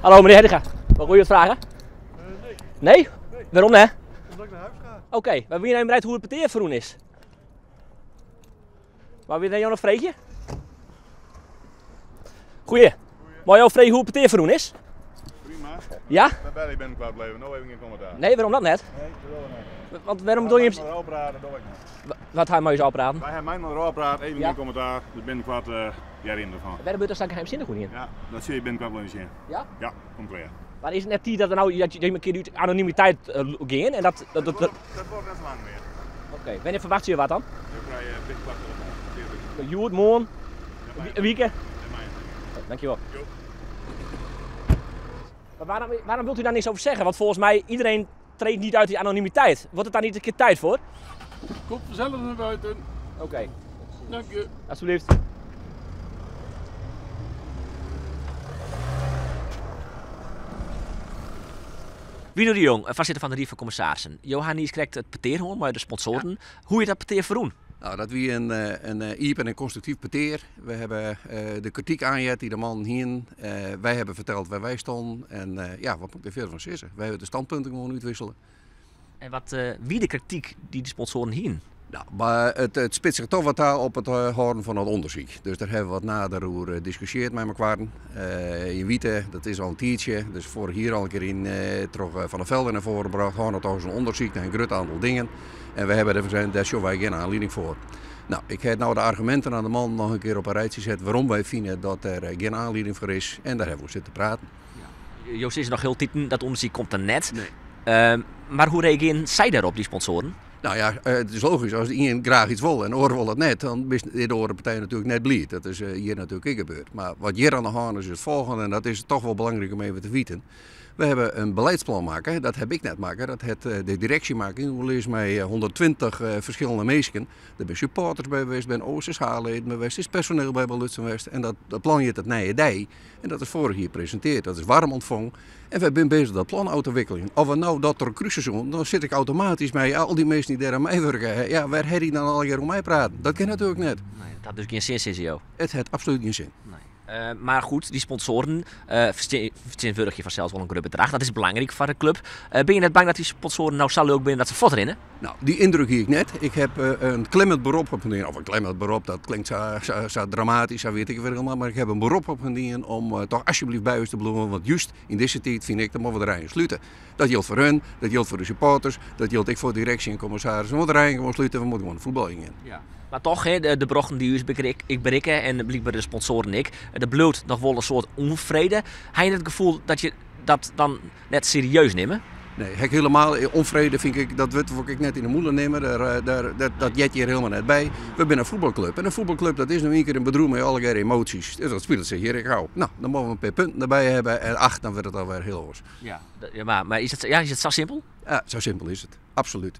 Hallo meneer Heddega. Mag u wat vragen? Nee. Nee? Waarom hè? Omdat ik naar huis ga. Oké, maar wie neemt eruit hoe het parkeerverroen is? Maar wie neemt jou nog vreetje? Goeie. Mag je ook vregen hoe het parkeerverroen is? Prima. Ja? Bij Belly ben ik kwijt blijven. Nou even geen commentaar. Nee, waarom dat net? Nee, dat wil ik niet. Want waarom doe je hem... Maar opraden, doe ik niet. Wat ga je maar eens opraden? Wij hebben mij maar opraad, even Ja. geen commentaar. Dus ben ik wat hierin ervan. Waarom moet er straks geheimzinnig goed in? Ja, dat zie je binnenkort wel eens in. Ja? Ja, komt weer. Maar is het net die dat er nou dat je een keer uit anonimiteit gaan en dat... Dat wordt net zo lang meer. Oké, wanneer verwacht je wat dan? Dan krijg je een beetje wat telefoon. Joert, morgen, een weekend? En mij. Dankjewel. Jo. Maar waarom wilt u daar niks over zeggen? Want volgens mij, iedereen treedt niet uit die anonimiteit. Wordt het daar niet een keer tijd voor? Kom zelf naar buiten. Oké, Dank je. alsjeblieft. Wido de Jong, voorzitter van de Raad van Commissarissen. Johannes krijgt het peteerhoorn, maar de sponsoren. Hoe je dat peteer verroen? Nou, dat wie een iep en een constructief peteer. We hebben de kritiek aangegeven die de man hier. Wij hebben verteld waar wij stonden. En ja, wat moet ik er verder van zeggen? Wij hebben de standpunten gewoon uitwisselen. En wie de kritiek die de sponsoren hier? Nou, maar het spitst zich toch wat daar op het horen van het onderzoek. Dus daar hebben we wat nader over gediscussieerd met elkaar. Je weet, dat is al een tijdje. Dus voor hier al een keer in terug van de velden naar voren gebracht. Gewoon het een onderzoek naar een groot aantal dingen. En we hebben er gezegd, daar hebben wij geen aanleiding voor. Nou, ik heb nou de argumenten aan de man nog een keer op een rijtje gezet waarom wij vinden dat er geen aanleiding voor is. En daar hebben we zitten praten. Joost is nog heel titen, dat onderzoek komt er net. Nee. Maar hoe reageren zij daarop, die sponsoren? Nou ja, het is logisch, als iemand graag iets wil en de oren wil het net, dan is de andere partij natuurlijk net blij. Dat is hier natuurlijk ook gebeurd. Maar wat hier aan de hand is het volgende, en dat is toch wel belangrijk om even te weten. We hebben een beleidsplan maken, dat heb ik net maken, dat het de directie maken. We lezen mij 120 verschillende mensen. Er zijn supporters bij geweest, ben OSSH-leden bij geweest, er is personeel bij Lutsen geweest. En dat plan je het naar dij. En dat is vorig jaar gepresenteerd, dat is warm ontvangen. En wij zijn bezig dat plan uit te wikkelen. Als we nou dat er cruisen doen, dan zit ik automatisch met al die mensen die daar aan mij werken. Ja, waar heb je dan al hier om mij praten? Dat kan natuurlijk net. Nee, dat had dus geen zin, CCO. Het heeft absoluut geen zin. Nee. Maar goed, die sponsoren, vertegenwoordig je vanzelfs wel een groot bedrag. Dat is belangrijk voor de club. Ben je net bang dat die sponsoren nou zal ook binnen dat ze voortrennen? Nou, die indruk hier ik net. Ik heb een klemmend beroep opgediend. Of een klemmend beroep, dat klinkt zo dramatisch, zo weet ik veel helemaal. Maar ik heb een beroep opgediend om toch alsjeblieft bij ons te blijven. Want juist in deze tijd vind ik dat we de rijen sluiten. Dat geldt voor hun, dat geldt voor de supporters, dat geldt ik voor de directie en commissaris. We moeten de rijen gewoon sluiten, we moeten gewoon voetbal in. Ja. Maar toch, de brochten die u ik berikken en blijkbaar de sponsoren ik, de bloot nog wel een soort onvrede. Heb je het gevoel dat je dat dan net serieus neemt? Nee, ik helemaal onvrede vind ik, dat wil ik net in de moeder nemen. Dat jet je er helemaal net bij. We zijn een voetbalclub. En een voetbalclub dat is nog een keer een bedroom met alle emoties. Dus dat speelt zich hier ik hou. Nou, dan mogen we een paar punten erbij hebben. En 8, dan wordt het alweer heel hoors. Ja, maar is het zo simpel? Ja, zo simpel is het. Absoluut.